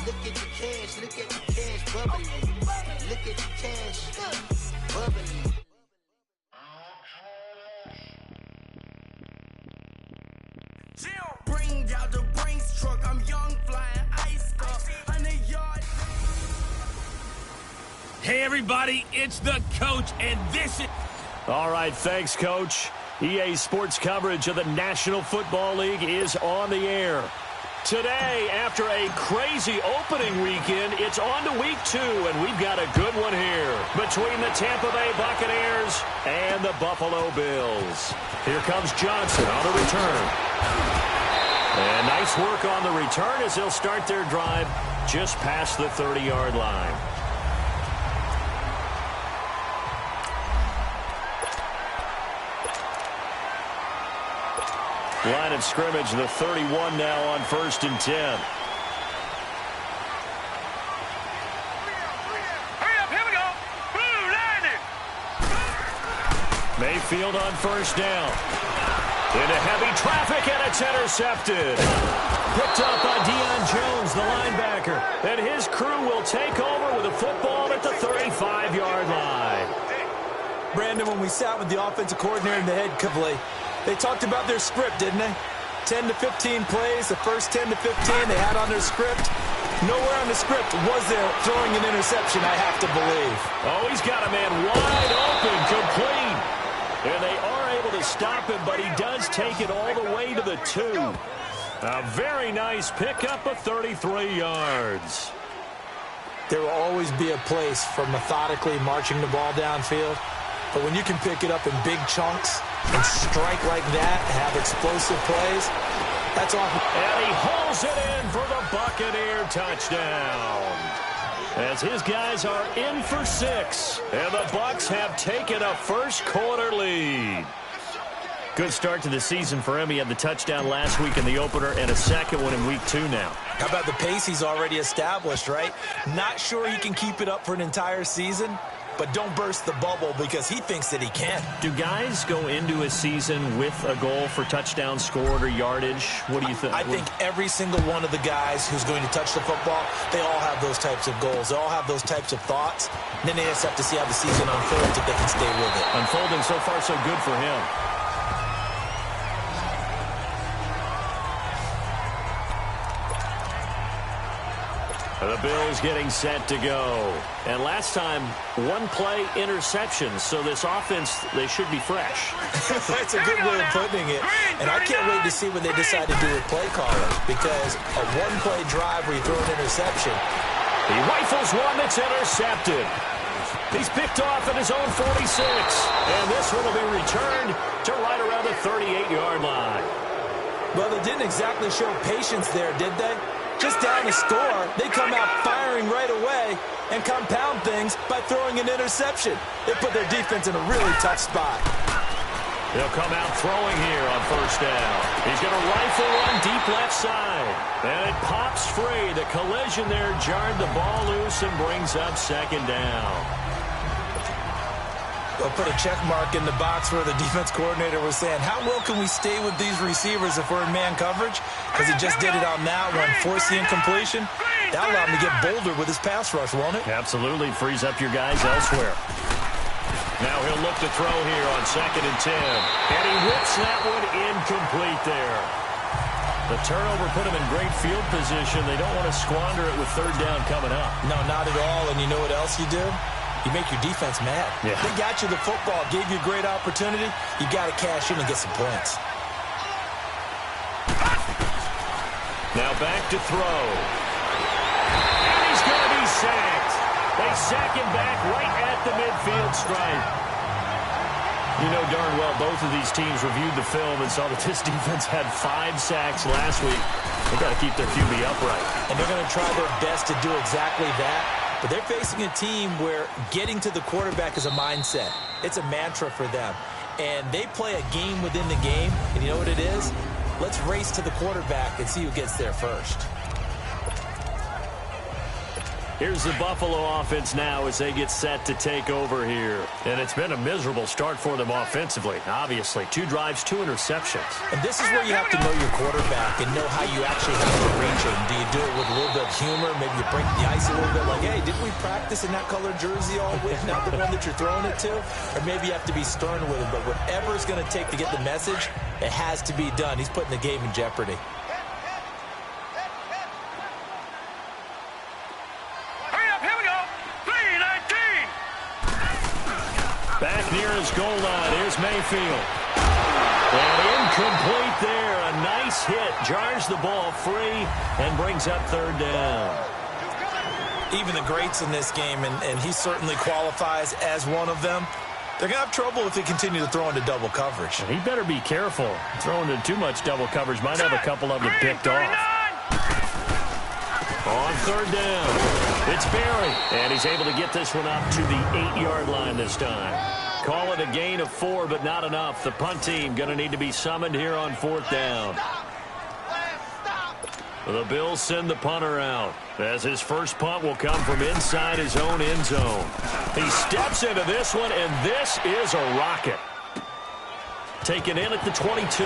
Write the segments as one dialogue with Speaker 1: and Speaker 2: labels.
Speaker 1: Look at the cash, bubbly. Look at the cash, bubbly.
Speaker 2: Bring out the Brinks truck, I'm young, flying ice cup, 100 yards.
Speaker 3: Hey everybody, it's the coach, and this is...
Speaker 4: All right, thanks, Coach. EA Sports coverage of the National Football League is on the air. Today, after a crazy opening weekend, it's on to week 2, and we've got a good one here between the Tampa Bay Buccaneers and the Buffalo Bills. Here comes Johnson on the return. And nice work on the return as they'll start their drive just past the 30-yard line. Line of scrimmage, the 31 now on 1st and 10.
Speaker 5: Hurry up, here we go. Blue, line it.
Speaker 4: Mayfield on 1st down. Into heavy traffic, and it's intercepted. Picked up by Deion Jones, the linebacker. And his crew will take over with a football at the 35-yard line.
Speaker 6: Brandon, when we sat with the offensive coordinator and the head coach, they talked about their script, didn't they? 10 to 15 plays, the first 10 to 15 they had on their script. Nowhere on the script was there throwing an interception, I have to believe.
Speaker 4: Oh, he's got a man wide open, complete. And they are able to stop him, but he does take it all the way to the 2. A very nice pickup of 33 yards.
Speaker 6: There will always be a place for methodically marching the ball downfield. But when you can pick it up in big chunks and strike like that, have explosive plays, that's awesome.
Speaker 4: And he hauls it in for the Buccaneer touchdown. As his guys are in for 6, and the Bucs have taken a first quarter lead. Good start to the season for him. He had the touchdown last week in the opener and a second one in week 2 now.
Speaker 6: How about the pace he's already established, right? Not sure he can keep it up for an entire season, but don't burst the bubble because he thinks that he can.
Speaker 4: Do guys go into a season with a goal for touchdown scored or yardage? What do you think?
Speaker 6: I think every single one of the guys who's going to touch the football, they all have those types of goals. They all have those types of thoughts. And then they just have to see how the season unfolds if they can stay with it.
Speaker 4: Unfolding so far so good for him. The Bills getting set to go. And last time, one-play interceptions. So this offense, they should be fresh.
Speaker 6: That's a good way of putting it. And I can't wait to see what they decide to do with play calling. Because a one-play drive where you throw an interception.
Speaker 4: He rifles one that's intercepted. He's picked off at his own 46. And this one will be returned to right around the 38-yard line.
Speaker 6: Well, they didn't exactly show patience there, did they? Just down a score, they come out firing right away and compound things by throwing an interception. They put their defense in a really tough spot.
Speaker 4: They'll come out throwing here on 1st down. He's going to rifle one deep left side. And it pops free. The collision there jarred the ball loose and brings up 2nd down.
Speaker 6: They'll put a check mark in the box where the defense coordinator was saying, how well can we stay with these receivers if we're in man coverage? Because he just did it on that one, forced the incompletion. That allowed him to get bolder with his pass rush, won't it?
Speaker 4: Absolutely. Frees up your guys elsewhere. Now he'll look to throw here on 2nd and 10. And he whips that one incomplete there. The turnover put him in great field position. They don't want to squander it with 3rd down coming up.
Speaker 6: No, not at all. And you know what else you do? You make your defense mad.
Speaker 4: Yeah.
Speaker 6: They got you the football, gave you a great opportunity. You got to cash in and get some points.
Speaker 4: Now back to throw. And he's going to be sacked. They sack him back right at the midfield stripe. You know darn well both of these teams reviewed the film and saw that this defense had 5 sacks last week. They've got to keep their QB upright.
Speaker 6: And they're going to try their best to do exactly that. But they're facing a team where getting to the quarterback is a mindset. It's a mantra for them. And they play a game within the game. And you know what it is? Let's race to the quarterback and see who gets there first.
Speaker 4: Here's the Buffalo offense now as they get set to take over here. And it's been a miserable start for them offensively. Obviously, 2 drives, 2 interceptions.
Speaker 6: And this is where you have to know your quarterback and know how you actually have to reach him. Do you do it with a little bit of humor? Maybe you break the ice a little bit like, hey, didn't we practice in that colored jersey all week, not the one that you're throwing it to? Or maybe you have to be stern with him. But whatever it's going to take to get the message, it has to be done. He's putting the game in jeopardy.
Speaker 4: Back near his goal line. Here's Mayfield. And incomplete there. A nice hit. Jars the ball free and brings up 3rd down.
Speaker 6: Even the greats in this game, and he certainly qualifies as one of them, they're going to have trouble if they continue to throw into double coverage.
Speaker 4: He better be careful. Throwing into too much double coverage might have a couple of them picked off. On 3rd down, it's Barry, and he's able to get this one up to the 8-yard line this time. Call it a gain of 4, but not enough. The punt team going to need to be summoned here on 4th down. The Bills send the punter out, as his first punt will come from inside his own end zone. He steps into this one, and this is a rocket. Taken in at the 22.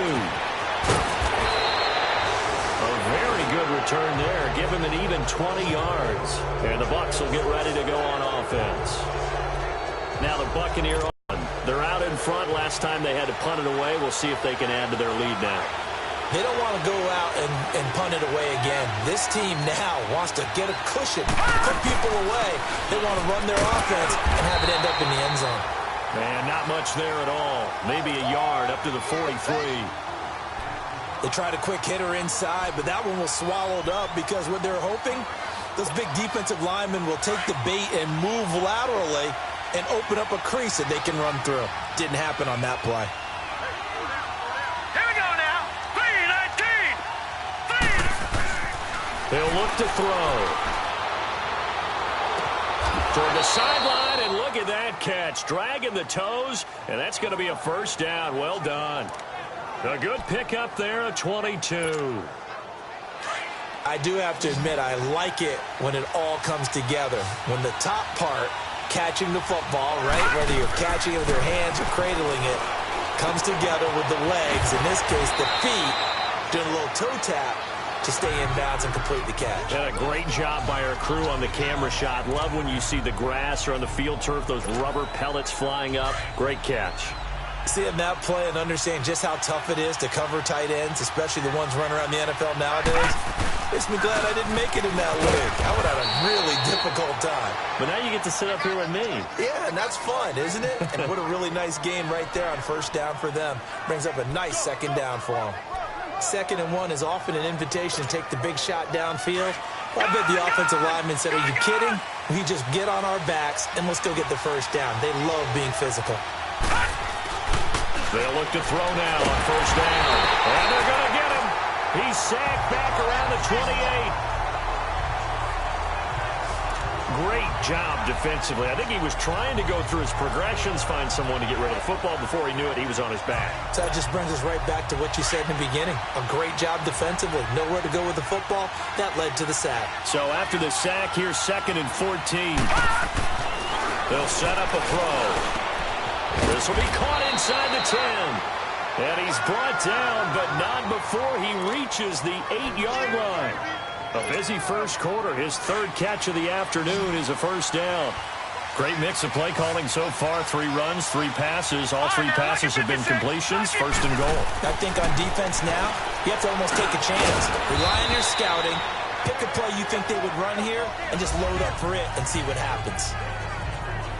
Speaker 4: Very good return there. Give him an even 20 yards. And the Bucs will get ready to go on offense. Now the Buccaneers on. They're out in front. Last time they had to punt it away. We'll see if they can add to their lead now.
Speaker 6: They don't want to go out and punt it away again. This team now wants to get a cushion, put people away. They want to run their offense and have it end up in the end zone.
Speaker 4: Man, not much there at all. Maybe a yard up to the 43.
Speaker 6: They tried a quick hitter inside, but that one was swallowed up because what they're hoping, those big defensive linemen will take the bait and move laterally and open up a crease that they can run through. Didn't happen on that play.
Speaker 5: Here we go now. 3-19.
Speaker 4: They'll look to throw. Toward the sideline, and look at that catch. Dragging the toes, and that's going to be a 1st down. Well done. A good pickup there at 22.
Speaker 6: I do have to admit, I like it when it all comes together. When the top part, catching the football, right, whether you're catching it with your hands or cradling it, comes together with the legs, in this case the feet, doing a little toe tap to stay in bounds and complete the catch.
Speaker 4: And a great job by our crew on the camera shot. Love when you see the grass or on the field turf, those rubber pellets flying up. Great catch.
Speaker 6: Seeing that play and understand just how tough it is to cover tight ends, especially the ones running around the NFL nowadays, makes me glad I didn't make it in that league. I would have a really difficult time.
Speaker 4: But now you get to sit up here with me.
Speaker 6: Yeah, and that's fun, isn't it? And what a really nice game right there on 1st down for them. Brings up a nice 2nd down for them. 2nd and 1 is often an invitation to take the big shot downfield. I bet the offensive lineman said, are you kidding? We just get on our backs and we'll still get the 1st down. They love being physical.
Speaker 4: They'll look to throw now on 1st down. And they're going to get him. He's sacked back around the 28. Great job defensively. I think he was trying to go through his progressions, find someone to get rid of the football. Before he knew it, he was on his back.
Speaker 6: So that just brings us right back to what you said in the beginning. A great job defensively. Nowhere to go with the football. That led to the sack.
Speaker 4: So after the sack, here's 2nd and 14. They'll set up a throw. This will be caught inside the 10. And he's brought down, but not before he reaches the 8-yard line. A busy first quarter. His 3rd catch of the afternoon is a 1st down. Great mix of play calling so far. 3 runs, 3 passes. All 3 passes have been completions. 1st and goal.
Speaker 6: I think on defense now, you have to almost take a chance. Rely on your scouting. Pick a play you think they would run here and just load up for it and see what happens.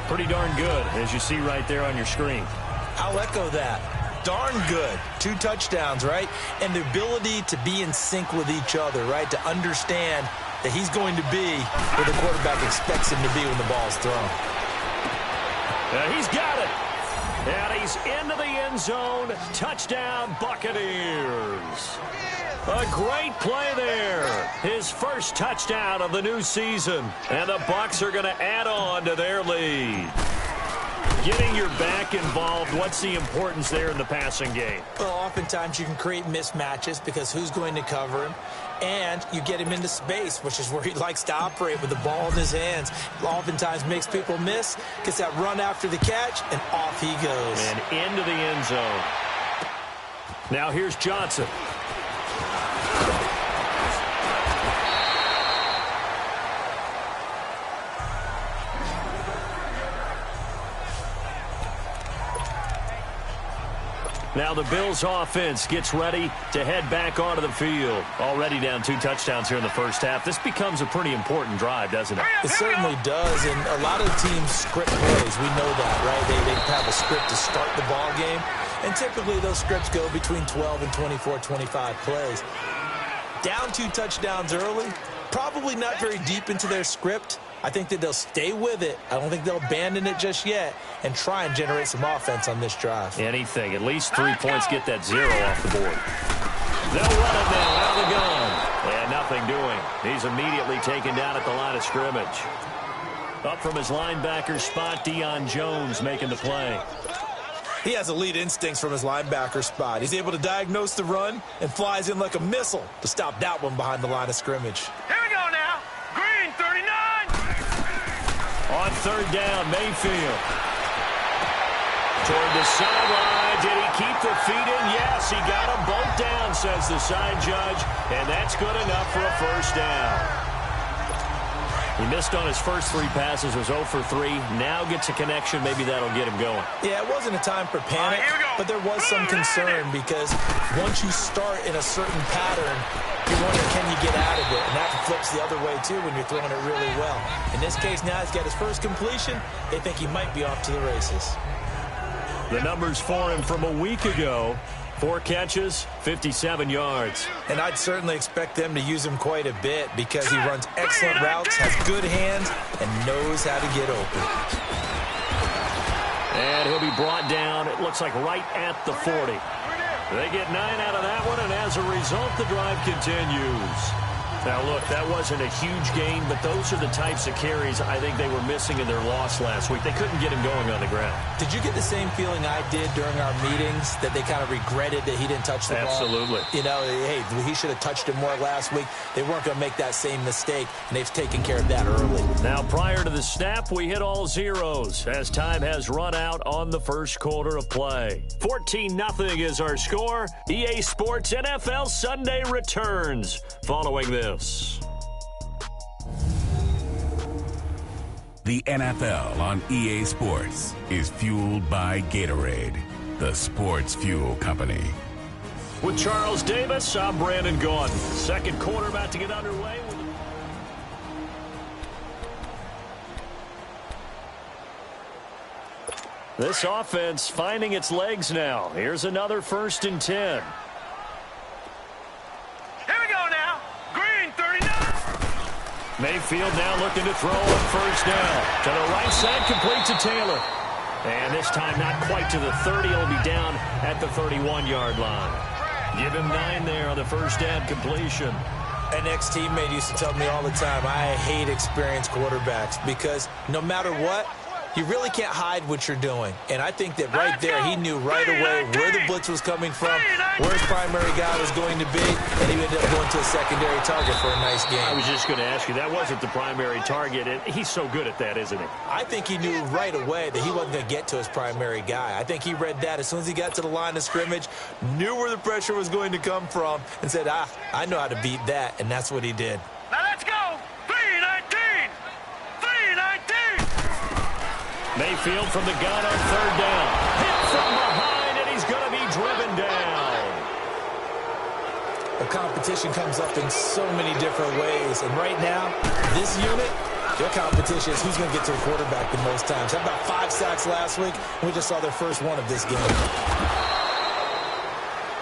Speaker 4: Pretty darn good, as you see right there on your screen.
Speaker 6: I'll echo that. Darn good. 2 touchdowns, right? And the ability to be in sync with each other, right? To understand that he's going to be where the quarterback expects him to be when the ball's thrown.
Speaker 4: He's got it. And he's into the end zone. Touchdown, Buccaneers. A great play there. His first touchdown of the new season. And the Bucs are going to add on to their lead. Getting your back involved, what's the importance there in the passing game?
Speaker 6: Well, oftentimes you can create mismatches because who's going to cover him? And you get him into space, which is where he likes to operate with the ball in his hands. Oftentimes makes people miss, gets that run after the catch, and off he goes.
Speaker 4: And into the end zone. Now here's Johnson. Now the Bills offense gets ready to head back onto the field. Already down 2 touchdowns here in the first half. This becomes a pretty important drive, doesn't it?
Speaker 6: It certainly does, and a lot of teams script plays. We know that, right? They have a script to start the ball game, and typically those scripts go between 12 and 24, 25 plays. Down 2 touchdowns early, probably not very deep into their script. I think that they'll stay with it. I don't think they'll abandon it just yet and try and generate some offense on this drive.
Speaker 4: Anything. At least 3 points, get that 0 off the board. They'll run it now out of the gun. And nothing doing. He's immediately taken down at the line of scrimmage. Up from his linebacker spot, Deion Jones making the play.
Speaker 6: He has elite instincts from his linebacker spot. He's able to diagnose the run and flies in like a missile to stop that one behind the line of scrimmage.
Speaker 5: Here we go now. Green 39.
Speaker 4: On 3rd down, Mayfield. Toward the sideline. Did he keep the feet in? Yes, he got them both down, says the side judge. And that's good enough for a first down. He missed on his first 3 passes, was 0 for 3. Now gets a connection. Maybe that'll get him going.
Speaker 6: Yeah, it wasn't a time for panic, but there was some concern because once you start in a certain pattern, you wonder, can you get out of it? And that flips the other way, too, when you're throwing it really well. In this case, now he's got his first completion. They think he might be off to the races.
Speaker 4: The numbers for him from a week ago. 4 catches, 57 yards.
Speaker 6: And I'd certainly expect them to use him quite a bit because he runs excellent routes, has good hands, and knows how to get open.
Speaker 4: And he'll be brought down, it looks like right at the 40. They get 9 out of that one, and as a result, the drive continues. Now, look, that wasn't a huge gain, but those are the types of carries I think they were missing in their loss last week. They couldn't get him going on the ground.
Speaker 6: Did you get the same feeling I did during our meetings, that they kind of regretted that he didn't touch the ball?
Speaker 4: Absolutely.
Speaker 6: You know, hey, he should have touched it more last week. They weren't going to make that same mistake, and they've taken care of that early.
Speaker 4: Now, prior to the snap, we hit all zeros as time has run out on the first quarter of play. 14-0 is our score. EA Sports NFL Sunday returns following this.
Speaker 7: The NFL on EA Sports is fueled by Gatorade, the sports fuel company.
Speaker 4: With Charles Davis, I'm Brandon Gaudin. Second quarter about to get underway. This offense finding its legs now. Here's another 1st and 10. Mayfield now looking to throw on 1st down. To the right side, complete to Taylor. And this time not quite to the 30. He'll be down at the 31-yard line. Give him 9 there on the 1st down completion.
Speaker 6: An ex-teammate used to tell me all the time, I hate experienced quarterbacks because no matter what, you really can't hide what you're doing. And I think that right there, he knew right away where the blitz was coming from, where his primary guy was going to be, and he ended up going to a secondary target for a nice game.
Speaker 4: I was just going to ask you, that wasn't the primary target, and he's so good at that, isn't he?
Speaker 6: I think he knew right away that he wasn't going to get to his primary guy. I think he read that as soon as he got to the line of scrimmage, knew where the pressure was going to come from, and said, I know how to beat that, and that's what he did.
Speaker 5: Now let's go. 3-19. 3-19.
Speaker 4: Mayfield from the gun on 3rd down. Hit from behind, and he's going to be driven down.
Speaker 6: The competition comes up in so many different ways. And right now, this unit, their competition is who's going to get to the quarterback the most times. How about 5 sacks last week? We just saw their first one of this game.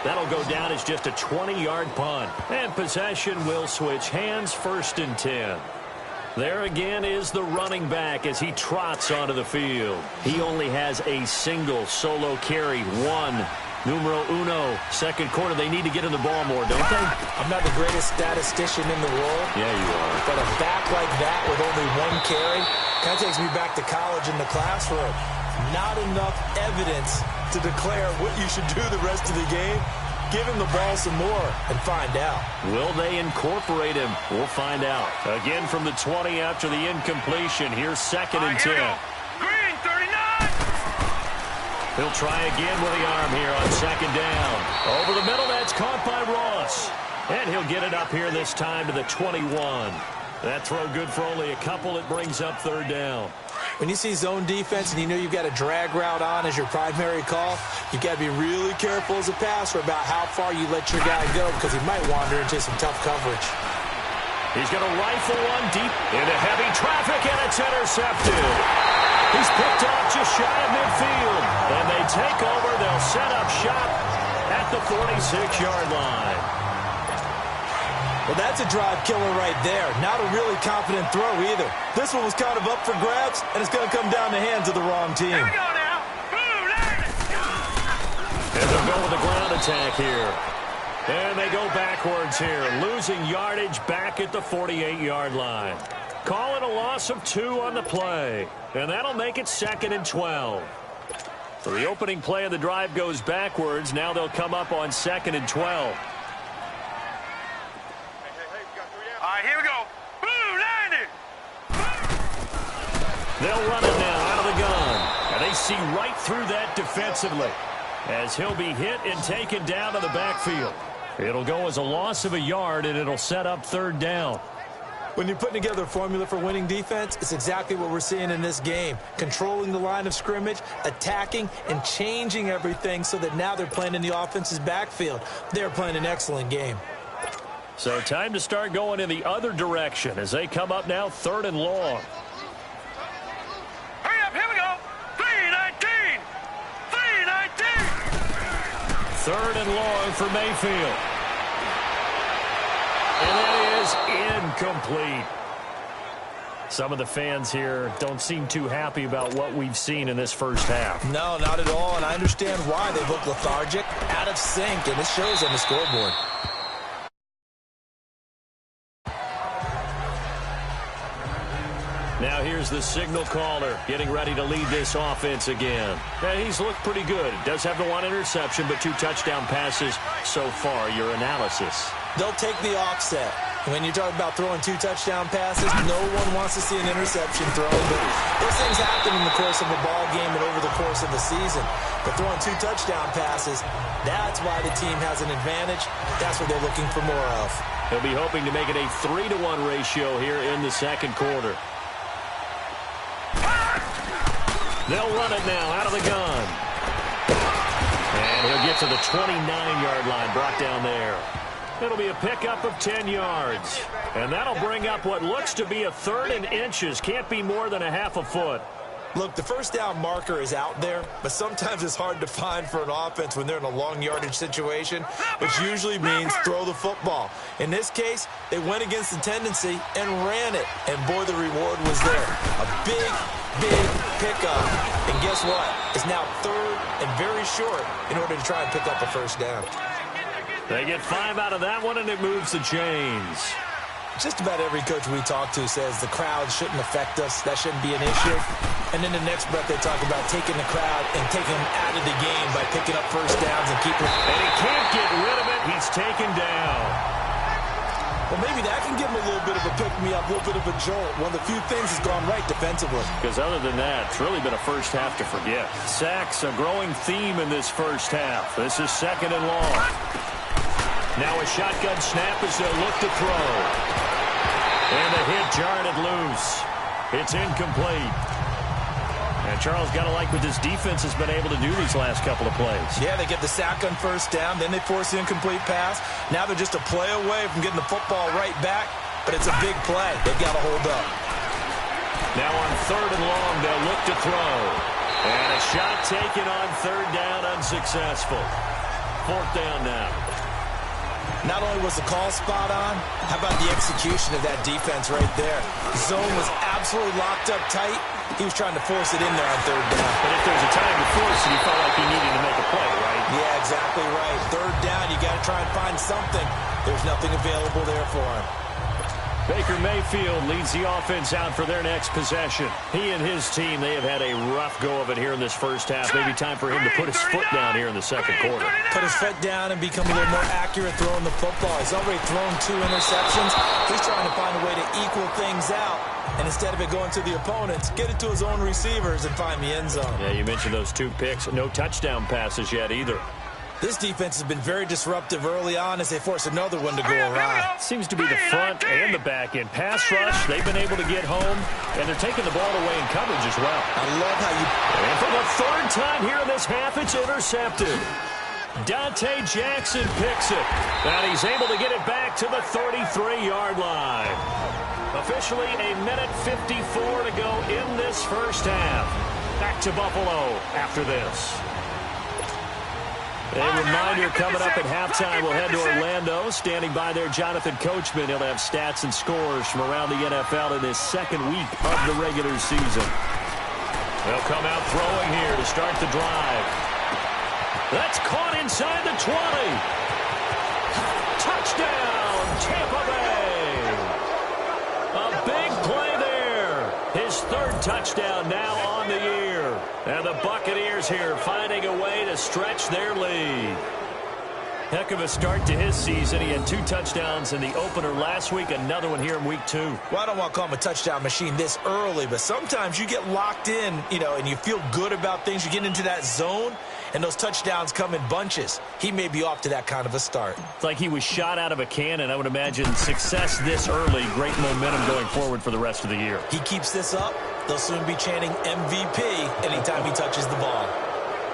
Speaker 4: That'll go down as just a 20-yard punt. And possession will switch hands, 1st and 10. There again is the running back as he trots onto the field. He only has a single solo carry, 1. Numero uno, second quarter. They need to get in the ball more, don't they?
Speaker 6: I'm not the greatest statistician in the world.
Speaker 4: Yeah, you are.
Speaker 6: But a back like that with only 1 carry kind of takes me back to college in the classroom. not enough evidence to declare what you should do the rest of the game. Give him the ball some more and find out.
Speaker 4: Will they incorporate him? We'll find out. Again from the 20 after the incompletion. Here's 2nd and 10.
Speaker 5: Green 39.
Speaker 4: He'll try again with the arm here on 2nd down. Over the middle, that's caught by Ross. And he'll get it up here this time to the 21. That throw good for only a couple. It brings up 3rd down.
Speaker 6: When you see zone defense and you know you've got a drag route on as your primary call, you've got to be really careful as a passer about how far you let your guy go because he might wander into some tough coverage.
Speaker 4: He's going to rifle one deep into heavy traffic, and it's intercepted. He's picked off just shy of midfield. And they take over. They'll set up shop at the 46-yard line.
Speaker 6: Well, that's a drive killer right there. Not a really confident throw either. This one was kind of up for grabs, and it's going to come down the hands of the wrong team.
Speaker 5: Here we go now. Blue line.
Speaker 4: And they'll go with the ground attack here. And they go backwards here, losing yardage back at the 48-yard line. Calling a loss of 2 on the play. And that'll make it 2nd and 12. So the opening play of the drive goes backwards. Now they'll come up on 2nd and 12.
Speaker 5: All right, here we go. Blue 90.
Speaker 4: They'll run it now out of the gun. And they see right through that defensively as he'll be hit and taken down to the backfield. It'll go as a loss of a yard, and it'll set up 3rd down.
Speaker 6: When you're putting together a formula for winning defense, it's exactly what we're seeing in this game. Controlling the line of scrimmage, attacking, and changing everything so that now they're playing in the offense's backfield. They're playing an excellent game.
Speaker 4: So time to start going in the other direction as they come up now 3rd and long.
Speaker 5: Hurry up, here we go. 319. 319.
Speaker 4: 3rd and long for Mayfield. And that is incomplete. Some of the fans here don't seem too happy about what we've seen in this first half.
Speaker 6: No, not at all, and I understand why. They look lethargic, out of sync, and it shows on the scoreboard.
Speaker 4: Now here's the signal caller getting ready to lead this offense again. Now he's looked pretty good. Does have the 1 interception, but 2 touchdown passes so far. Your analysis?
Speaker 6: They'll take the offset. When you talk about throwing 2 touchdown passes, no one wants to see an interception thrown. But those things happen in the course of a ball game and over the course of the season. But throwing 2 touchdown passes, that's why the team has an advantage. That's what they're looking for more of.
Speaker 4: He'll be hoping to make it a 3-1 ratio here in the 2nd quarter. They'll run it now out of the gun. And he'll get to the 29-yard line, brought down there. It'll be a pickup of 10 yards. And that'll bring up what looks to be a 3rd and inches. Can't be more than a half a foot.
Speaker 6: Look, the first down marker is out there, but sometimes it's hard to find for an offense when they're in a long yardage situation, which usually means throw the football. In this case, they went against the tendency and ran it, and boy, the reward was there. A big pickup, and guess what? It's now 3rd and very short in order to try and pick up a first down.
Speaker 4: They get 5 out of that one, and it moves the chains.
Speaker 6: Just about every coach we talk to says the crowd shouldn't affect us. That shouldn't be an issue. And then the next breath they talk about taking the crowd and taking them out of the game by picking up first downs and keeping them.
Speaker 4: And he can't get rid of it. He's taken down.
Speaker 6: Well, maybe that can give him a little bit of a pick-me-up, a little bit of a jolt. One of the few things has gone right defensively.
Speaker 4: Because other than that, it's really been a first half to forget. Sacks, a growing theme in this first half. This is 2nd and long. Now a shotgun snap as they'll look to throw. And the hit jarred it loose. It's incomplete. And Charles, got to like what this defense has been able to do these last couple of plays.
Speaker 6: Yeah, they get the sack on first down, then they force the incomplete pass. Now they're just a play away from getting the football right back, but it's a big play. They've got to hold up.
Speaker 4: Now on 3rd and long, they'll look to throw. And a shot taken on 3rd down, unsuccessful. 4th down now.
Speaker 6: Not only was the call spot on, how about the execution of that defense right there? Zone was absolutely locked up tight. He was trying to force it in there on 3rd down.
Speaker 4: But if there's a time to force it, he felt like he needed to make a play, right?
Speaker 6: Yeah, exactly right. 3rd down, you got to try and find something. There's nothing available there for him.
Speaker 4: Baker Mayfield leads the offense out for their next possession. He and his team, they have had a rough go of it here in this first half. Maybe time for him to put his foot down here in the second quarter.
Speaker 6: Put his foot down and become a little more accurate throwing the football. He's already thrown 2 interceptions. He's trying to find a way to equal things out. And instead of it going to the opponents, get it to his own receivers and find the end zone.
Speaker 4: Yeah, you mentioned those 2 picks. No touchdown passes yet either.
Speaker 6: This defense has been very disruptive early on as they force another one to go awry.
Speaker 4: Seems to be the front and the back end. Pass rush, they've been able to get home, and they're taking the ball away in coverage as well.
Speaker 6: I love how you...
Speaker 4: And for the 3rd time here in this half, it's intercepted. Dante Jackson picks it, and he's able to get it back to the 33-yard line. Officially a minute 54 to go in this first half. Back to Buffalo after this. A reminder coming up at halftime, we'll head to Orlando. Standing by there, Jonathan Coachman. He'll have stats and scores from around the NFL in his 2nd week of the regular season. They'll come out throwing here to start the drive. That's caught inside the 20. Touchdown, Tampa Bay. A big play there. His 3rd touchdown now on the year. And the Buccaneers here finding a way to stretch their lead. Heck of a start to his season. He had 2 touchdowns in the opener last week, another one here in week 2.
Speaker 6: Well, I don't want to call him a touchdown machine this early, but sometimes you get locked in, and you feel good about things. You get into that zone, and those touchdowns come in bunches. He may be off to that kind of a start.
Speaker 4: It's like he was shot out of a cannon. I would imagine success this early, great momentum going forward for the rest of the year.
Speaker 6: He keeps this up, they'll soon be chanting MVP anytime he touches the ball.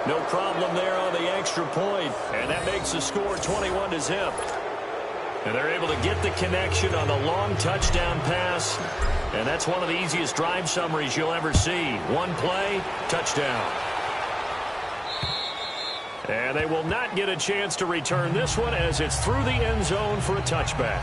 Speaker 4: No problem there on the extra point, and that makes the score 21-0. And they're able to get the connection on the long touchdown pass, and that's one of the easiest drive summaries you'll ever see. 1 play, touchdown. And they will not get a chance to return this one as it's through the end zone for a touchback.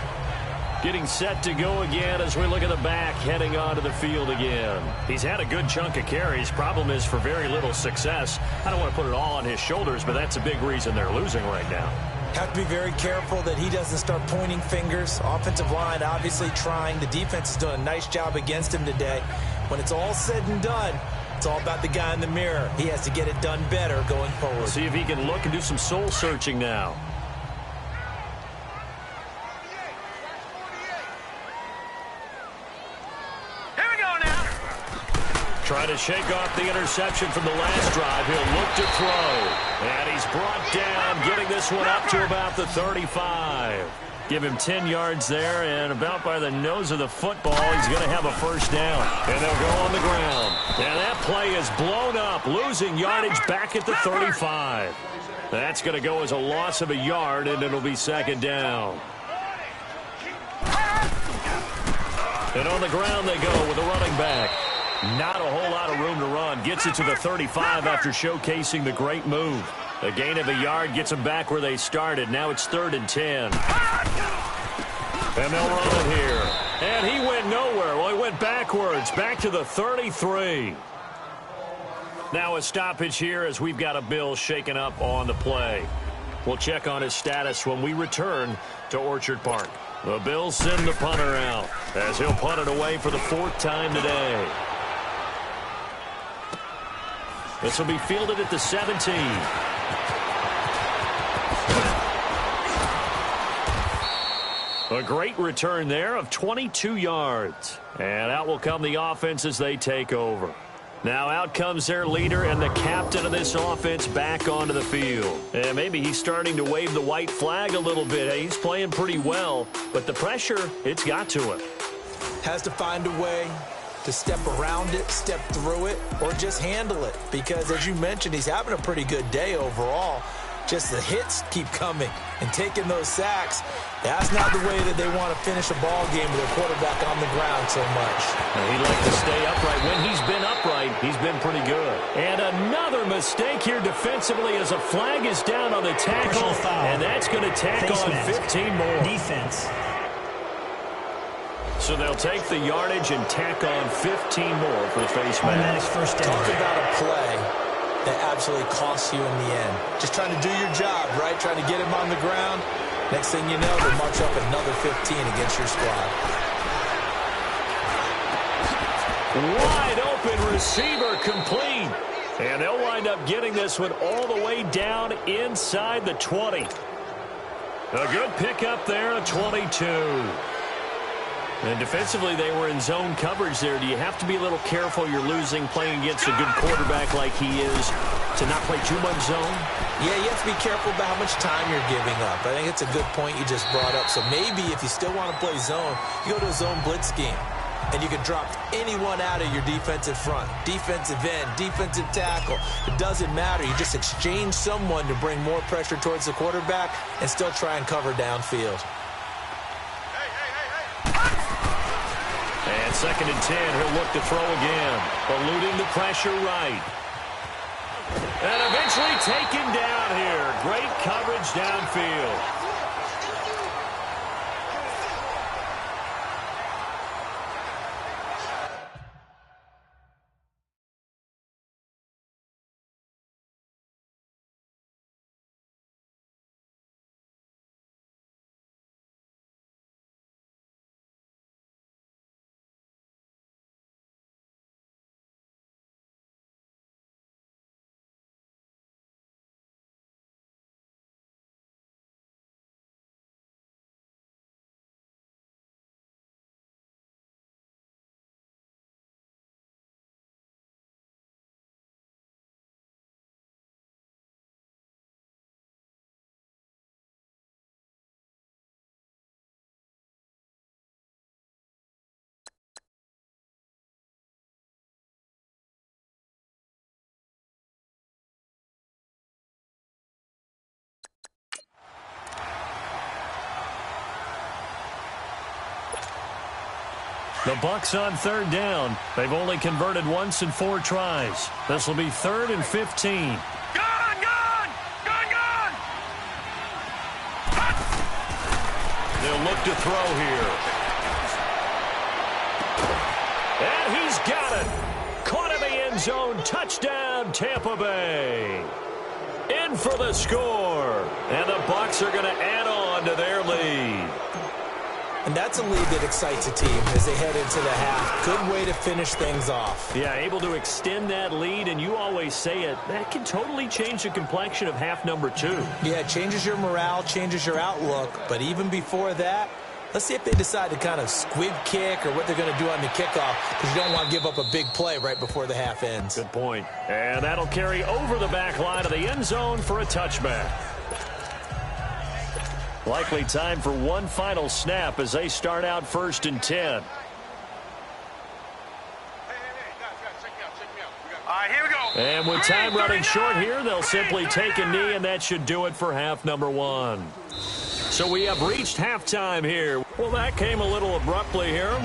Speaker 4: Getting set to go again as we look at the back, heading onto the field again. He's had a good chunk of carries. Problem is for very little success. I don't want to put it all on his shoulders, but that's a big reason they're losing right now.
Speaker 6: Have to be very careful that he doesn't start pointing fingers. Offensive line obviously trying. The defense is doing a nice job against him today. When it's all said and done, it's all about the guy in the mirror. He has to get it done better going forward.
Speaker 4: See if he can look and do some soul searching now. Trying to shake off the interception from the last drive. He'll look to throw. And he's brought down, getting this one up to about the 35. Give him 10 yards there, and about by the nose of the football, he's going to have a first down. And they'll go on the ground. And that play is blown up, losing yardage back at the 35. That's going to go as a loss of a yard, and it'll be 2nd down. And on the ground they go with a running back. Not a whole lot of room to run. Gets it to the 35 after showcasing the great move. A gain of a yard gets them back where they started. Now it's 3rd and 10. And they'll run it here. And he went nowhere. Well, he went backwards. Back to the 33. Now a stoppage here as we've got a Bill shaken up on the play. We'll check on his status when we return to Orchard Park. The Bills send the punter out as he'll punt it away for the 4th time today. This will be fielded at the 17. A great return there of 22 yards. And out will come the offense as they take over. Now out comes their leader and the captain of this offense back onto the field. And maybe he's starting to wave the white flag a little bit. He's playing pretty well, but the pressure, it's got to him.
Speaker 6: Has to find a way to step around it, step through it, or just handle it. Because, as you mentioned, he's having a pretty good day overall. Just the hits keep coming and taking those sacks. That's not the way that they want to finish a ball game with their quarterback on the ground so much.
Speaker 4: He'd like to stay upright. When he's been upright, he's been pretty good. And another mistake here defensively as a flag is down on the tackle. And that's going to tack on 15 more.
Speaker 8: Defense.
Speaker 4: So they'll take the yardage and tack on 15 more for the face mask.
Speaker 8: First down.
Speaker 6: Talk about a play that absolutely costs you in the end. Just trying to do your job, right? Trying to get him on the ground. Next thing you know, they'll march up another 15 against your squad.
Speaker 4: Wide open receiver complete. And they'll wind up getting this one all the way down inside the 20. A good pickup there, a 22. And defensively, they were in zone coverage there. Do you have to be a little careful you're losing playing against a good quarterback like he is to not play too much zone?
Speaker 6: Yeah, you have to be careful about how much time you're giving up. I think it's a good point you just brought up. So maybe if you still want to play zone, you go to a zone blitz scheme. And you can drop anyone out of your defensive front, defensive end, defensive tackle. It doesn't matter. You just exchange someone to bring more pressure towards the quarterback and still try and cover downfield.
Speaker 4: And 2nd and 10, he'll look to throw again, eluding the pressure right. And eventually taken down here. Great coverage downfield. The Bucs on 3rd down. They've only converted once in 4 tries. This will be 3rd and 15.
Speaker 5: Gone!
Speaker 4: They'll look to throw here. And he's got it. Caught in the end zone. Touchdown, Tampa Bay. In for the score. And the Bucs are going to add on to their lead.
Speaker 6: And that's a lead that excites a team as they head into the half. Good way to finish things off.
Speaker 4: Yeah, able to extend that lead, and you always say it, that can totally change the complexion of half number 2.
Speaker 6: Yeah, it changes your morale, changes your outlook. But even before that, let's see if they decide to kind of squib kick or what they're going to do on the kickoff, because you don't want to give up a big play right before the half ends.
Speaker 4: Good point. And that'll carry over the back line of the end zone for a touchback. Likely time for one final snap as they start out 1st and 10.
Speaker 5: All right, here we go.
Speaker 4: And with time running short here, they'll simply take a knee, and that should do it for half number 1. So we have reached halftime here. Well, that came a little abruptly here.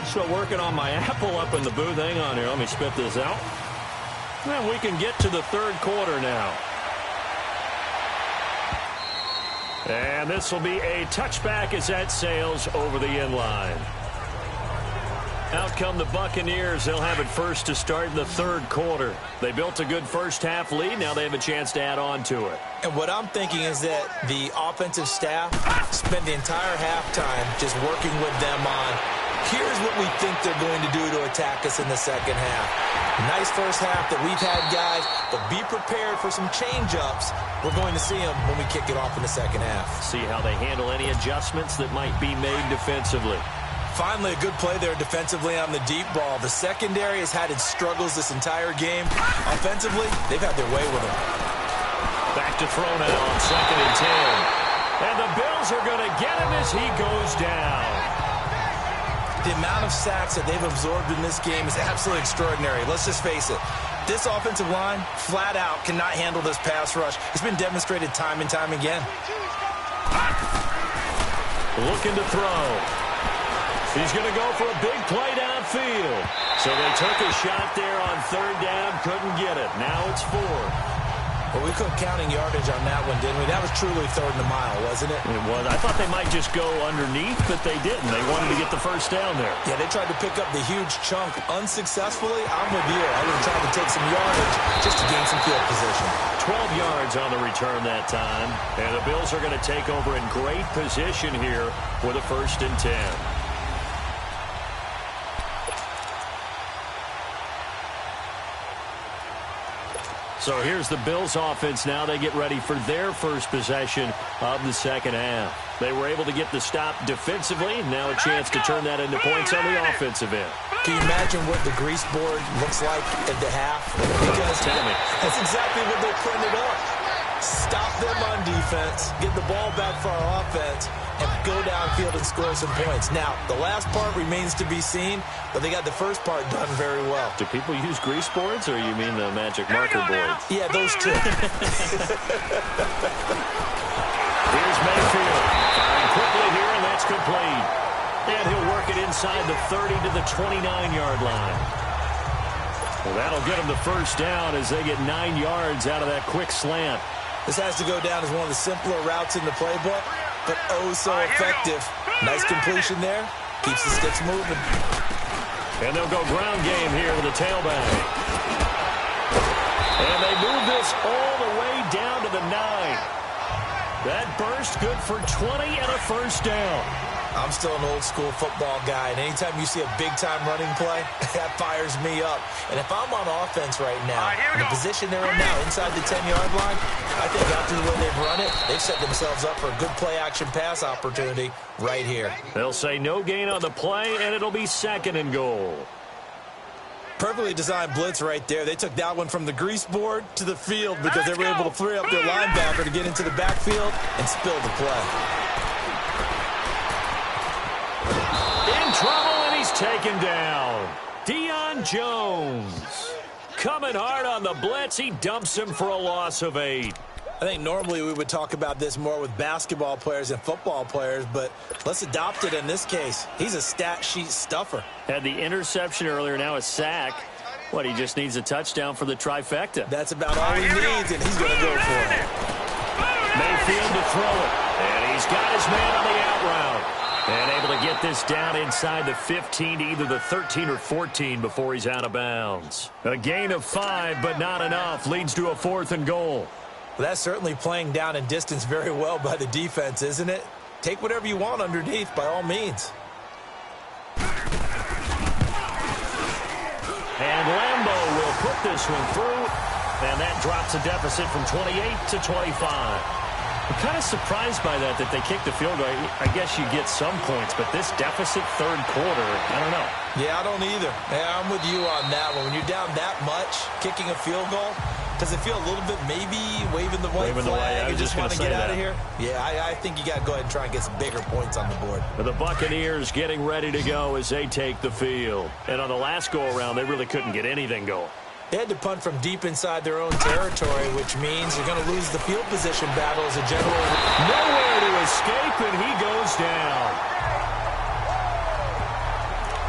Speaker 4: Still working on my apple up in the booth. Hang on here. Let me spit this out. And we can get to the 3rd quarter now. And this will be a touchback as that sails over the end line. Out come the Buccaneers. They'll have it first to start in the 3rd quarter. They built a good first half lead. Now they have a chance to add on to it.
Speaker 6: And what I'm thinking is that the offensive staff spent the entire halftime just working with them on, here's what we think they're going to do to attack us in the second half. Nice first half that we've had, guys, but be prepared for some change-ups. We're going to see them when we kick it off in the second half.
Speaker 4: See how they handle any adjustments that might be made defensively.
Speaker 6: Finally, a good play there defensively on the deep ball. The secondary has had its struggles this entire game. Offensively, they've had their way with them.
Speaker 4: Back to throw now on 2nd and 10. And the Bills are going to get him as he goes down.
Speaker 6: The amount of sacks that they've absorbed in this game is absolutely extraordinary. Let's just face it. This offensive line, flat out, cannot handle this pass rush. It's been demonstrated time and time again.
Speaker 4: Looking to throw. He's going to go for a big play downfield. So they took a shot there on 3rd down, couldn't get it. Now it's 4.
Speaker 6: Well, we couldn't counting yardage on that one, didn't we? That was truly 3rd and a mile, wasn't it?
Speaker 4: It was. I thought they might just go underneath, but they didn't. They wanted to get the first down there.
Speaker 6: Yeah, they tried to pick up the huge chunk unsuccessfully. I'm with you. I would have tried to take some yardage just to gain some field position.
Speaker 4: 12 yards on the return that time. And the Bills are going to take over in great position here with a 1st and 10. So here's the Bills offense now. They get ready for their first possession of the second half. They were able to get the stop defensively. Now a chance to turn that into points on the offensive end.
Speaker 6: Can you imagine what the grease board looks like at the half? Because that's exactly what they printed up. Stop them on defense, get the ball back for our offense, and go downfield and score some points. Now, the last part remains to be seen, but they got the first part done very well.
Speaker 4: Do people use grease boards, or you mean the magic marker boards?
Speaker 6: Yeah, those two.
Speaker 4: Here's Mayfield. Firing quickly here, and that's complete. And he'll work it inside the 30 to the 29-yard line. Well, that'll get him the first down as they get 9 yards out of that quick slant.
Speaker 6: This has to go down as one of the simpler routes in the playbook, but oh so effective. Nice completion there. Keeps the sticks moving.
Speaker 4: And they'll go ground game here with a tailback. And they move this all the way down to the 9. That burst good for 20 and a first down.
Speaker 6: I'm still an old-school football guy, and anytime you see a big-time running play, that fires me up. And if I'm on offense right now, in the position they're in now, inside the 10-yard line, I think after the way they've run it, they've set themselves up for a good play-action pass opportunity right here.
Speaker 4: They'll say no gain on the play, and it'll be 2nd and goal.
Speaker 6: Perfectly designed blitz right there. They took that one from the grease board to the field because they were able to free up their linebacker to get into the backfield and spill the play.
Speaker 4: In trouble, and he's taken down. Deion Jones coming hard on the blitz. He dumps him for a loss of 8.
Speaker 6: I think normally we would talk about this more with basketball players and football players, but let's adopt it in this case. He's a stat sheet stuffer.
Speaker 4: Had the interception earlier, now a sack. What, he just needs a touchdown for the trifecta.
Speaker 6: That's about all he needs, and he's going to go for it.
Speaker 4: Mayfield to throw it, and he's got his man on the out route. And able to get this down inside the 15 to either the 13 or 14 before he's out of bounds. A gain of 5, but not enough. Leads to a 4th and goal.
Speaker 6: Well, that's certainly playing down in distance very well by the defense, isn't it? Take whatever you want underneath, by all means.
Speaker 4: And Lambeau will put this one through, and that drops a deficit from 28 to 25. I'm kind of surprised by that they kicked the field goal. I guess you get some points, but this deficit third quarter, I don't know.
Speaker 6: Yeah, I don't either. Yeah, I'm with you on that one. When you're down that much, kicking a field goal, does it feel a little bit maybe waving the white flag and just want to get out of here? Yeah, I think you got to go ahead and try and get some bigger points on the board.
Speaker 4: The Buccaneers getting ready to go as they take the field. And on the last go-around, they really couldn't get anything going.
Speaker 6: They had to punt from deep inside their own territory, which means you're going to lose the field position battle as a general.
Speaker 4: Nowhere to escape, and he goes down.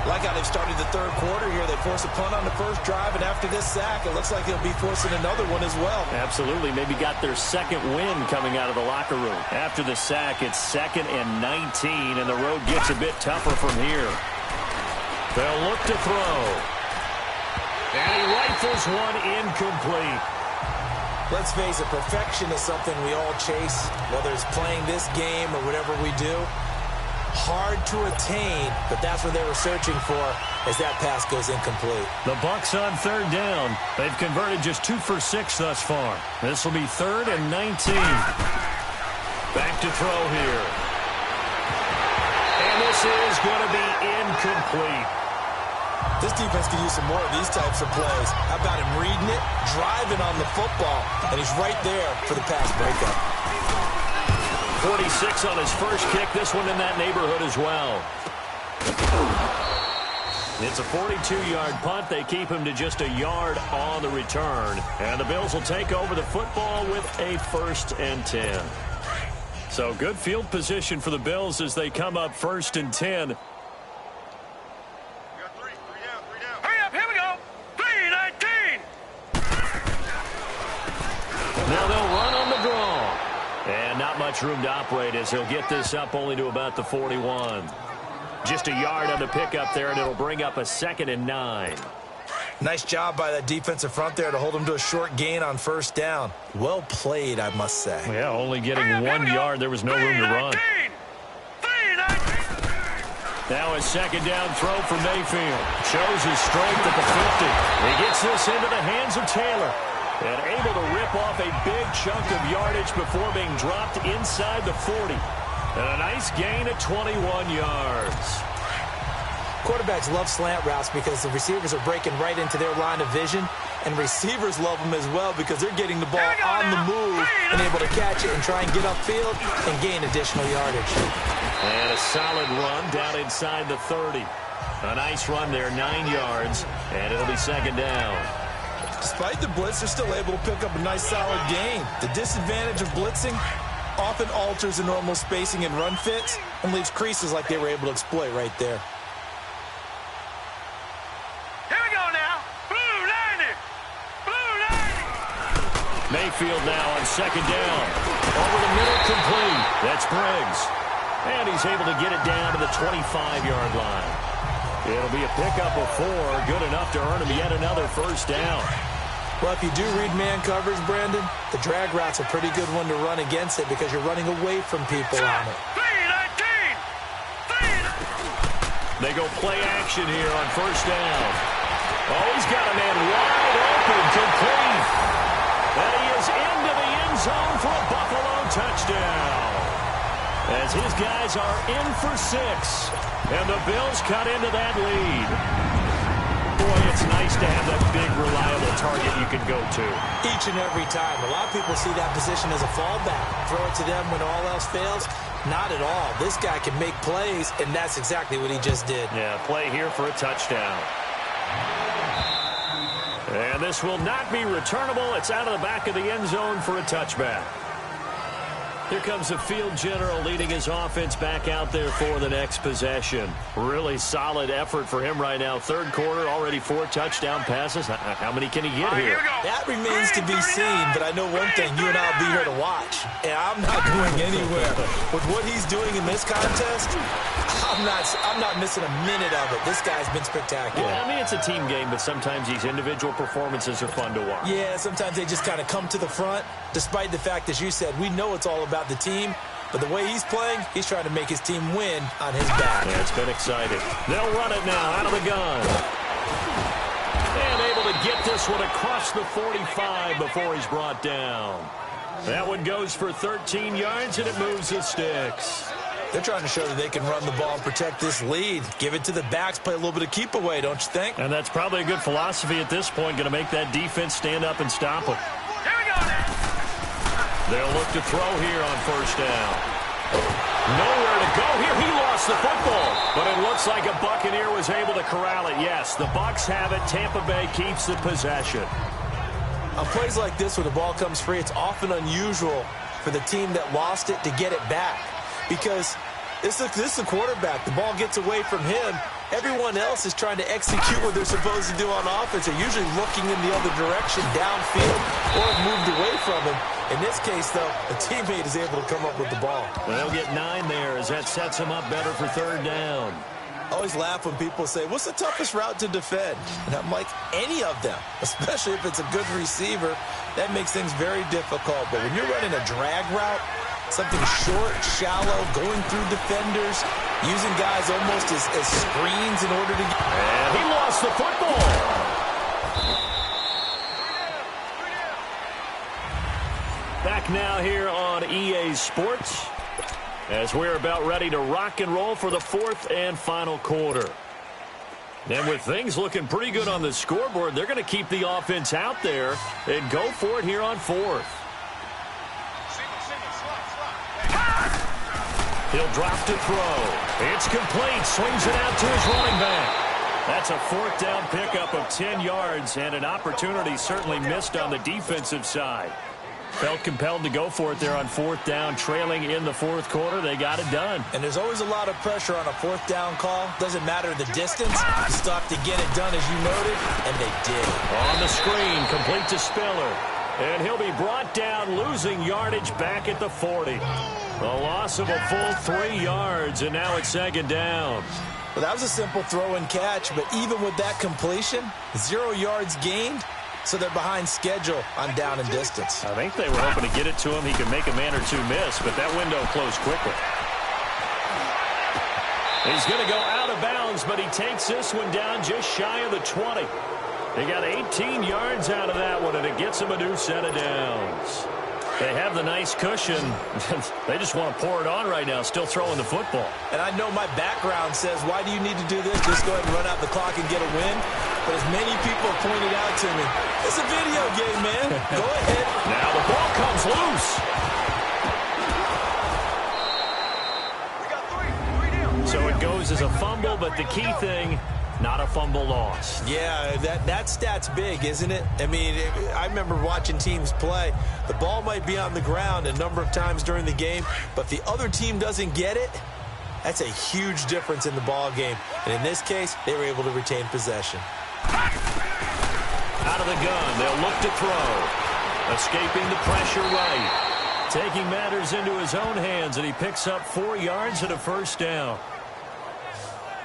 Speaker 6: Like how they've started the third quarter here. They force a punt on the first drive, and after this sack, it looks like they'll be forcing another one as well.
Speaker 4: Absolutely. Maybe got their second win coming out of the locker room. After the sack, it's 2nd and 19, and the road gets a bit tougher from here. They'll look to throw. And he rifles one incomplete.
Speaker 6: Let's face it, perfection is something we all chase, whether it's playing this game or whatever we do. Hard to attain, but that's what they were searching for as that pass goes incomplete.
Speaker 4: The Bucs on 3rd down. They've converted just 2 for 6 thus far. This will be 3rd and 19. Back to throw here. And this is going to be incomplete.
Speaker 6: This defense can use some more of these types of plays. How about him reading it, driving on the football, and he's right there for the pass breakup.
Speaker 4: 46 on his first kick. This one in that neighborhood as well. It's a 42-yard punt. They keep him to just a yard on the return. And the Bills will take over the football with a 1st and 10. So good field position for the Bills as they come up 1st and 10. Now they'll run on the draw. And not much room to operate as he'll get this up only to about the 41. Just a yard on the pickup there, and it'll bring up a 2nd and 9.
Speaker 6: Nice job by that defensive front there to hold him to a short gain on 1st down. Well played, I must say.
Speaker 4: Yeah, only getting 1 yard. There was no room to run. Now a 2nd down throw for Mayfield. Shows his strength at the 50. He gets this into the hands of Taylor. And able to rip off a big chunk of yardage before being dropped inside the 40. And a nice gain of 21 yards.
Speaker 6: Quarterbacks love slant routes because the receivers are breaking right into their line of vision. And receivers love them as well because they're getting the ball on the move and able to catch it and try and get upfield and gain additional yardage.
Speaker 4: And a solid run down inside the 30. A nice run there, 9 yards, and it'll be second down.
Speaker 6: Despite the blitz, they're still able to pick up a nice solid gain. The disadvantage of blitzing often alters the normal spacing and run fits and leaves creases like they were able to exploit right there.
Speaker 5: Here we go now. Blue 90. Blue 90.
Speaker 4: Mayfield now on second down. Over the middle, complete. That's Briggs. And he's able to get it down to the 25-yard line. It'll be a pickup of 4, good enough to earn him yet another first down.
Speaker 6: Well, if you do read man coverage, Brandon, the drag route's a pretty good one to run against it because you're running away from people on it.
Speaker 5: 319.
Speaker 4: They go play action here on first down. Oh, he's got a man wide open, complete. And he is into the end zone for a Buffalo touchdown. As his guys are in for 6. And the Bills cut into that lead. Boy, it's nice to have that big, reliable target you can go to.
Speaker 6: Each and every time. A lot of people see that position as a fallback. Throw it to them when all else fails. Not at all. This guy can make plays, and that's exactly what he just did.
Speaker 4: Yeah, play here for a touchdown. And this will not be returnable. It's out of the back of the end zone for a touchback. Here comes the field general leading his offense back out there for the next possession. Really solid effort for him right now. Third quarter, already 4 touchdown passes. How many can he get here?
Speaker 6: That remains to be seen, but I know one thing. You and I will be here to watch, and I'm not going anywhere. With what he's doing in this contest, I'm not missing a minute of it. This guy's been spectacular.
Speaker 4: Yeah, I mean, it's a team game, but sometimes these individual performances are fun to watch.
Speaker 6: Yeah, sometimes they just kind of come to the front, despite the fact, as you said, we know it's all about the team, but the way he's playing, he's trying to make his team win on his back.
Speaker 4: Yeah, it's been exciting. They'll run it now out of the gun. And able to get this one across the 45 before he's brought down. That one goes for 13 yards, and it moves the sticks.
Speaker 6: They're trying to show that they can run the ball and protect this lead. Give it to the backs, play a little bit of keep away, don't you think?
Speaker 4: And that's probably a good philosophy at this point, going to make that defense stand up and stop them.
Speaker 5: Here we go now.
Speaker 4: They'll look to throw here on first down. Nowhere to go here. He lost the football, but it looks like a Buccaneer was able to corral it. Yes, the Bucs have it. Tampa Bay keeps the possession.
Speaker 6: On plays like this where the ball comes free, it's often unusual for the team that lost it to get it back. Because this is a quarterback. The ball gets away from him. Everyone else is trying to execute what they're supposed to do on offense. They're usually looking in the other direction, downfield, or have moved away from him. In this case, though, a teammate is able to come up with the ball.
Speaker 4: They'll get 9 there as that sets him up better for third down.
Speaker 6: I always laugh when people say, what's the toughest route to defend? And I'm like, any of them, especially if it's a good receiver. That makes things very difficult. But when you're running a drag route, something short, shallow, going through defenders, using guys almost as screens in order to get...
Speaker 4: And he lost the football. Back now here on EA Sports as we're about ready to rock and roll for the 4th and final quarter. And with things looking pretty good on the scoreboard, they're going to keep the offense out there and go for it here on 4th. He'll drop to throw. It's complete. Swings it out to his running back. That's a 4th down pickup of 10 yards and an opportunity certainly missed on the defensive side. Felt compelled to go for it there on 4th down, trailing in the 4th quarter. They got it done.
Speaker 6: And there's always a lot of pressure on a 4th down call. Doesn't matter the distance. You still have to get it done, as you noted, and they did.
Speaker 4: On the screen, complete to Spiller. And he'll be brought down, losing yardage back at the 40. A loss of a full 3 yards, and now it's second down.
Speaker 6: Well, that was a simple throw and catch, but even with that completion, 0 yards gained, so they're behind schedule on down and distance.
Speaker 4: I think they were hoping to get it to him. He could make a man or two miss, but that window closed quickly. He's going to go out of bounds, but he takes this one down just shy of the 20. They got 18 yards out of that one, and it gets them a new set of downs. They have the nice cushion. They just want to pour it on right now, still throwing the football.
Speaker 6: And I know my background says, why do you need to do this? Just go ahead and run out the clock and get a win. But as many people have pointed out to me, it's a video game, man. Go ahead.
Speaker 4: Now the ball comes loose. So it goes as a fumble, but the key thing, not a fumble loss.
Speaker 6: Yeah, that stat's big, isn't it? I mean, I remember watching teams play. The ball might be on the ground a number of times during the game, but if the other team doesn't get it, that's a huge difference in the ball game. And in this case, they were able to retain possession.
Speaker 4: Out of the gun, they'll look to throw. Escaping the pressure right. Taking matters into his own hands, and he picks up 4 yards and a first down.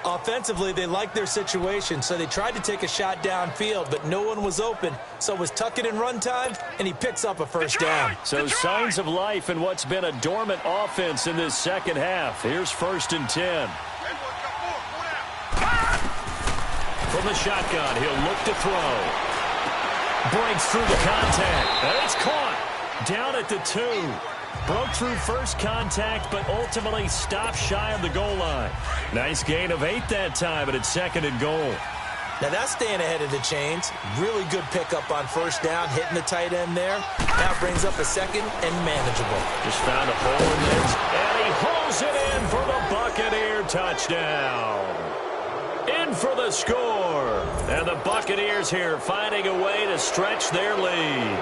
Speaker 6: Offensively, they liked their situation, so they tried to take a shot downfield, but no one was open. So it was tuck it in run time, and he picks up a first down.
Speaker 4: So signs of life in what's been a dormant offense in this second half. Here's 1st and 10. From the shotgun, he'll look to throw. Breaks through the contact, and it's caught. Down at the 2. Broke through first contact, but ultimately stopped shy of the goal line. Nice gain of 8 that time, but it's 2nd and goal.
Speaker 6: Now that's staying ahead of the chains. Really good pickup on first down, hitting the tight end there. Now brings up a 2nd and manageable.
Speaker 4: Just found a hole in this, and he hauls it in for the Buccaneer touchdown. In for the score. And the Buccaneers here finding a way to stretch their lead.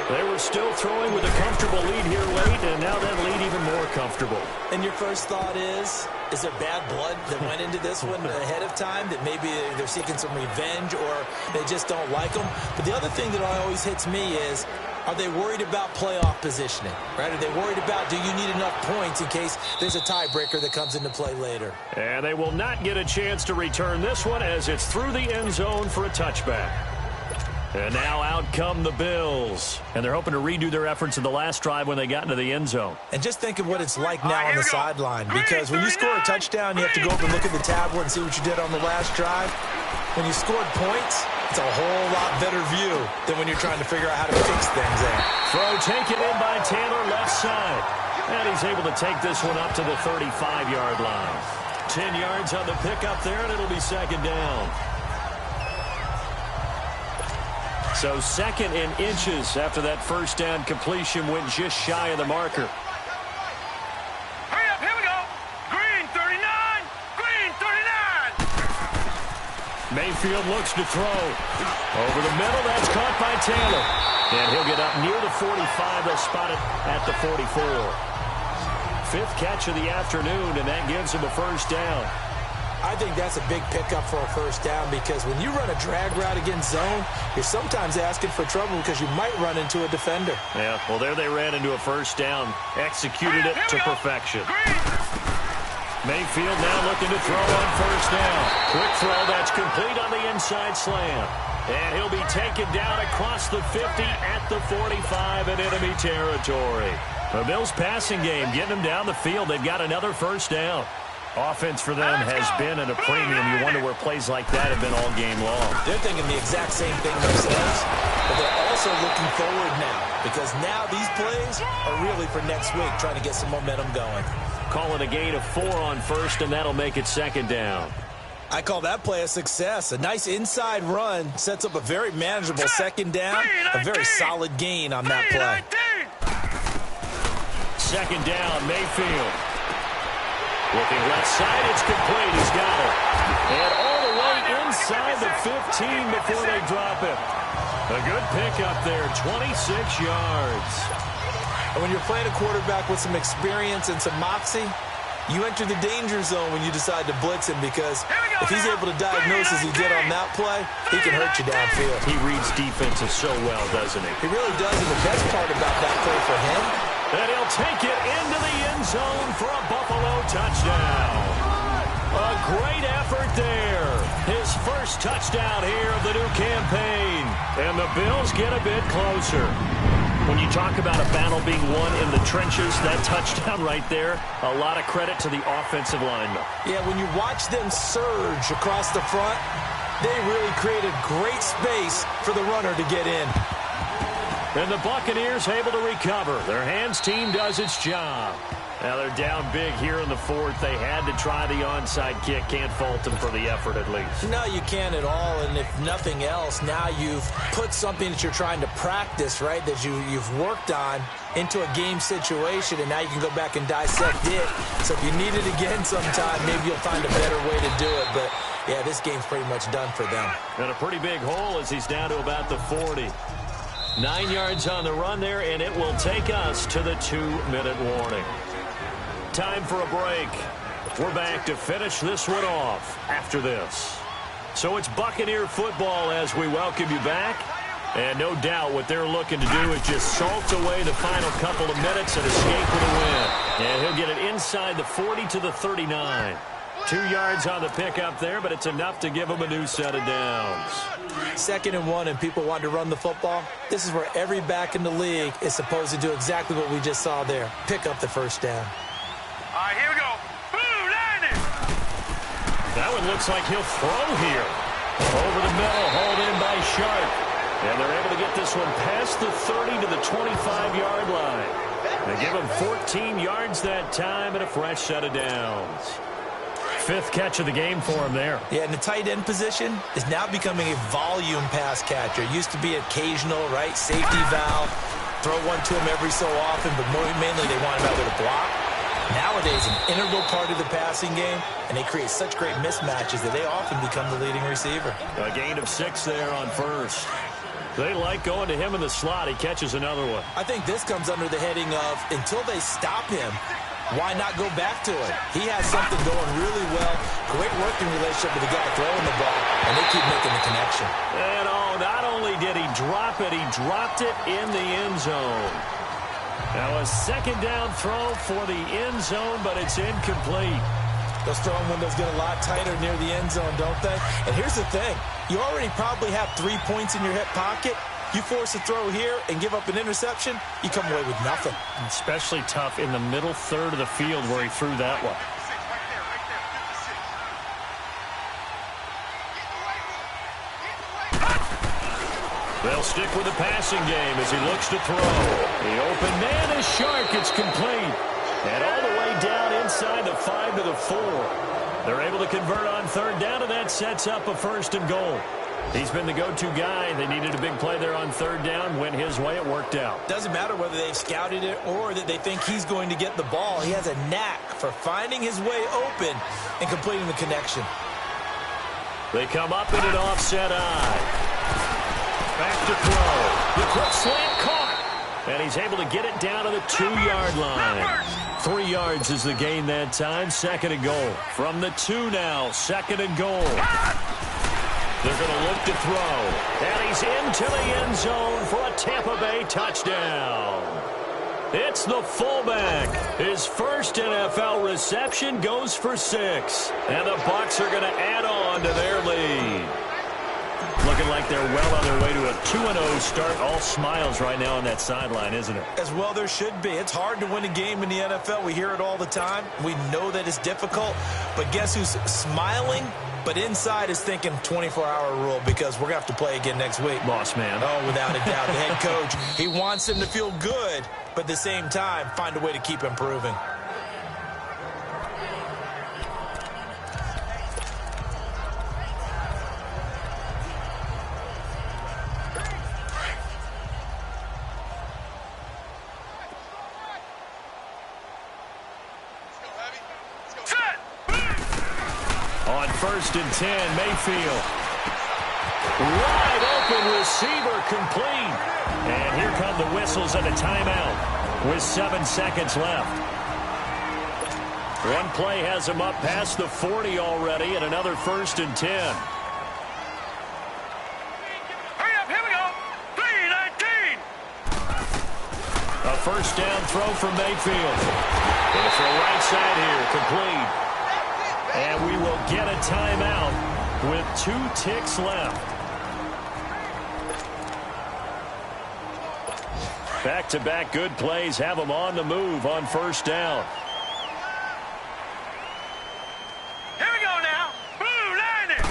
Speaker 4: They were still throwing with a comfortable lead here late, and now that lead even more comfortable.
Speaker 6: And your first thought is there bad blood that went into this one ahead of time, that maybe they're seeking some revenge or they just don't like them? But the other thing that always hits me is, are they worried about playoff positioning? Right? Are they worried about, do you need enough points in case there's a tiebreaker that comes into play later?
Speaker 4: And they will not get a chance to return this one as it's through the end zone for a touchback. And now out come the Bills. And they're hoping to redo their efforts in the last drive when they got into the end zone.
Speaker 6: And just think of what it's like now on the sideline. Because when you score a touchdown, you have to go up and look at the tablet and see what you did on the last drive. When you scored points, it's a whole lot better view than when you're trying to figure out how to fix things there.
Speaker 4: Throw taken in by Taylor left side. And he's able to take this one up to the 35-yard line. 10 yards on the pickup there, and it'll be 2nd down. So 2nd and inches after that first down completion went just shy of the marker.
Speaker 5: Hurry up, here we go. Green 39, green 39.
Speaker 4: Mayfield looks to throw. Over the middle, that's caught by Taylor. And he'll get up near the 45. They'll spot it at the 44. 5th catch of the afternoon, and that gives him a first down.
Speaker 6: I think that's a big pickup for a first down, because when you run a drag route against zone, you're sometimes asking for trouble because you might run into a defender.
Speaker 4: Yeah, well, there they ran into a first down. Executed it to perfection. Mayfield now looking to throw on first down. Quick throw, that's complete on the inside slam. And he'll be taken down across the 50 at the 45 in enemy territory. The Bills passing game getting them down the field. They've got another first down. Offense for them has been at a premium. You wonder where plays like that have been all game long.
Speaker 6: They're thinking the exact same thing themselves, but they're also looking forward now, because now these plays are really for next week, trying to get some momentum going.
Speaker 4: Call it a gain of 4 on first, and that'll make it 2nd down.
Speaker 6: I call that play a success. A nice inside run sets up a very manageable 2nd down, a very solid gain on that play.
Speaker 4: 2nd down, Mayfield. Looking left side, it's complete. He's got it. And all the way inside the 15 before they drop it. A good pickup there, 26 yards.
Speaker 6: And when you're playing a quarterback with some experience and some moxie, you enter the danger zone when you decide to blitz him, because if he's able to diagnose as he did on that play, he can hurt you downfield.
Speaker 4: He reads defenses so well, doesn't he?
Speaker 6: He really does, and the best part about that play for him,
Speaker 4: and he'll take it into the end zone for a Buffalo touchdown. A great effort there. His first touchdown here of the new campaign. And the Bills get a bit closer. When you talk about a battle being won in the trenches, that touchdown right there, a lot of credit to the offensive lineman.
Speaker 6: Yeah, when you watch them surge across the front, They really created great space for the runner to get in.
Speaker 4: And the Buccaneers able to recover. Their hands team does its job. Now they're down big here in the fourth. They had to try the onside kick. Can't fault them for the effort at least.
Speaker 6: No, you can't at all. And if nothing else, now you've put something that you're trying to practice, right, that you've worked on into a game situation, and now you can go back and dissect it. So if you need it again sometime, maybe you'll find a better way to do it. But, yeah, this game's pretty much done for them.
Speaker 4: And a pretty big hole as he's down to about the 40. 9 yards on the run there, and it will take us to the 2-minute warning. Time for a break. We're back to finish this one off after this. So it's Buccaneer football as we welcome you back. And no doubt what they're looking to do is just salt away the final couple of minutes and escape with a win. And he'll get it inside the 40 to the 39. 2 yards on the pickup there, but it's enough to give him a new set of downs.
Speaker 6: 2nd and 1, and people want to run the football. This is where every back in the league is supposed to do exactly what we just saw there. Pick up the first down.
Speaker 5: All right, here we go. Boom, landing.
Speaker 4: That one looks like he'll throw here. Over the middle, hauled in by Sharp. And they're able to get this one past the 30 to the 25-yard line. They give him 14 yards that time and a fresh set of downs. 5th catch of the game for him there.
Speaker 6: Yeah, and the tight end position is now becoming a volume pass catcher. It used to be occasional, right, safety valve, throw one to him every so often, but mainly they want him out there to block. Nowadays, an integral part of the passing game, and they create such great mismatches that they often become the leading receiver.
Speaker 4: A gain of 6 there on first. They like going to him in the slot. He catches another one.
Speaker 6: I think this comes under the heading of until they stop him, why not go back to it? He has something going really well, great working relationship with the guy throwing the ball, and they keep making the connection.
Speaker 4: And not only did he drop it, he dropped it in the end zone. Now a 2nd down throw for the end zone, but it's incomplete.
Speaker 6: Those throwing windows get a lot tighter near the end zone, don't they? And here's the thing. You already probably have 3 points in your hip pocket. You force a throw here and give up an interception, you come away with nothing.
Speaker 4: Especially tough in the middle third of the field where he threw that one. They'll stick with the passing game as he looks to throw. The open man is Shark. It's complete. And all the way down inside the 5 to the 4. They're able to convert on 3rd down, and that sets up a 1st and goal. He's been the go-to guy. They needed a big play there on 3rd down. Went his way. It worked out.
Speaker 6: Doesn't matter whether they've scouted it or that they think he's going to get the ball. He has a knack for finding his way open and completing the connection.
Speaker 4: They come up in an offset eye. Back to throw. The quick slant caught. And he's able to get it down to the 2-yard line. 3 yards is the gain that time. 2nd and goal. From the 2 now. 2nd and goal. They're going to look to throw. And he's into the end zone for a Tampa Bay touchdown. It's the fullback. His first NFL reception goes for 6. And the Bucs are going to add on to their lead. Looking like they're well on their way to a 2-0 start. All smiles right now on that sideline, isn't it?
Speaker 6: As well there should be. It's hard to win a game in the NFL. We hear it all the time. We know that it's difficult. But guess who's smiling? But inside is thinking 24-hour rule because we're going to have to play again next week.
Speaker 4: Boss man.
Speaker 6: Oh, without a doubt. The head coach, he wants him to feel good, but at the same time, find a way to keep improving.
Speaker 4: On 1st and 10, Mayfield. Wide open receiver complete. And here come the whistles and a timeout with 7 seconds left. One play has him up past the 40 already and another 1st and 10.
Speaker 5: Hurry up, here we go. 3:19.
Speaker 4: A 1st down throw from Mayfield. Going for a right side here, complete. And we will get a timeout with 2 ticks left. Back-to-back good plays have them on the move on 1st down.
Speaker 5: Here we go now. Boom, landing.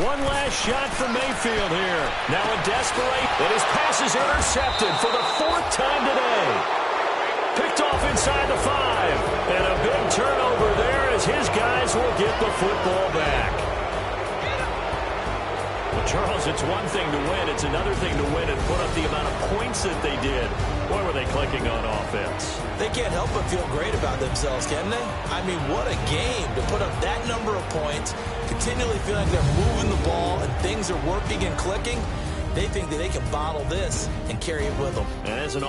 Speaker 4: One last shot for Mayfield here. Now in desperation, and his pass is intercepted for the 4th time today. Picked off inside the 5. And a big turnover there as his guys will get the football back. Well, Charles, it's one thing to win. It's another thing to win and put up the amount of points that they did. Boy, were they clicking on offense.
Speaker 6: They can't help but feel great about themselves, can they? I mean, what a game to put up that number of points, continually feeling like they're moving the ball and things are working and clicking. They think that they can bottle this and carry it with them.
Speaker 4: And as an